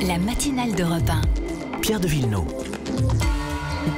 La matinale d'Europe 1. Pierre de Villeneuve.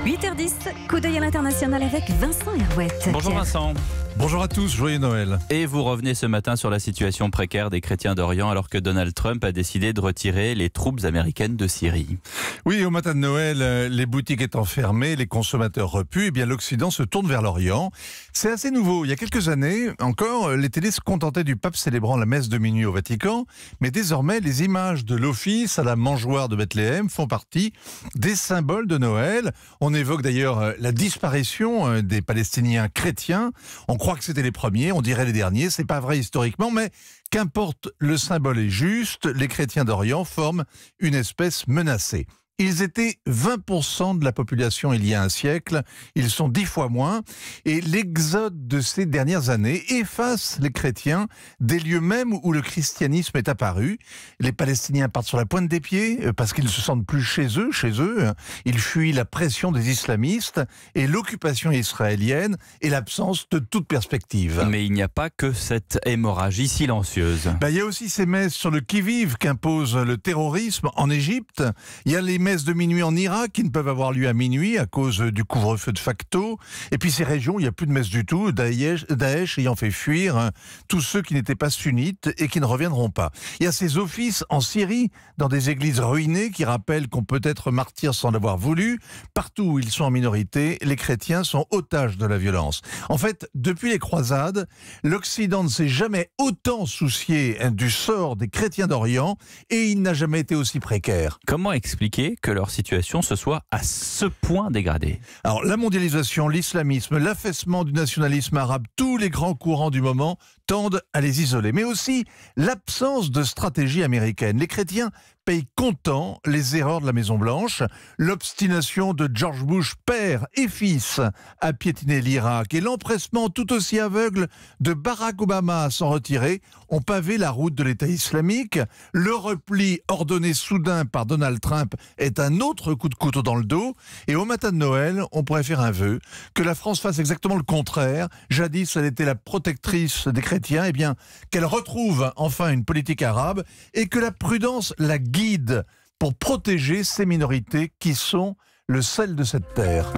8h10, coup d'œil à l'international avec Vincent Herouette. Bonjour Pierre. Vincent. Bonjour à tous, joyeux Noël. Et vous revenez ce matin sur la situation précaire des chrétiens d'Orient alors que Donald Trump a décidé de retirer les troupes américaines de Syrie. Oui, au matin de Noël, les boutiques étant fermées, les consommateurs repus, eh bien l'Occident se tourne vers l'Orient. C'est assez nouveau. Il y a quelques années encore, les télés se contentaient du pape célébrant la messe de minuit au Vatican, mais désormais les images de l'office à la mangeoire de Bethléem font partie des symboles de Noël. On évoque d'ailleurs la disparition des Palestiniens chrétiens. On croit que c'était les premiers, on dirait les derniers. C'est pas vrai historiquement, mais qu'importe, le symbole est juste. Les chrétiens d'Orient forment une espèce menacée. Ils étaient 20% de la population il y a un siècle, ils sont 10 fois moins, et l'exode de ces dernières années efface les chrétiens des lieux même où le christianisme est apparu. Les Palestiniens partent sur la pointe des pieds parce qu'ils ne se sentent plus chez eux. Ils fuient la pression des islamistes et l'occupation israélienne et l'absence de toute perspective. Mais il n'y a pas que cette hémorragie silencieuse. Il y a aussi ces messes sur le qui-vive qu'impose le terrorisme en Égypte. Il y a les messes de minuit en Irak qui ne peuvent avoir lieu à minuit à cause du couvre-feu de facto. Et puis ces régions où il n'y a plus de messe du tout, Daesh ayant fait fuir tous ceux qui n'étaient pas sunnites et qui ne reviendront pas. Il y a ces offices en Syrie, dans des églises ruinées qui rappellent qu'on peut être martyr sans l'avoir voulu. Partout où ils sont en minorité, les chrétiens sont otages de la violence. En fait, depuis les croisades, l'Occident ne s'est jamais autant soucié du sort des chrétiens d'Orient et il n'a jamais été aussi précaire. Comment expliquer que leur situation se soit à ce point dégradée? Alors, la mondialisation, l'islamisme, l'affaissement du nationalisme arabe, tous les grands courants du moment tendent à les isoler. Mais aussi l'absence de stratégie américaine. Les chrétiens payent comptant les erreurs de la Maison-Blanche, l'obstination de George Bush père et fils à piétiner l'Irak et l'empressement tout aussi aveugle de Barack Obama à s'en retirer ont pavé la route de l'État islamique. Le repli ordonné soudain par Donald Trump est un autre coup de couteau dans le dos. Et au matin de Noël, on pourrait faire un vœu que la France fasse exactement le contraire. Jadis, elle était la protectrice des chrétiens. Eh bien, qu'elle retrouve enfin une politique arabe et que la prudence la guide pour protéger ces minorités qui sont le sel de cette terre.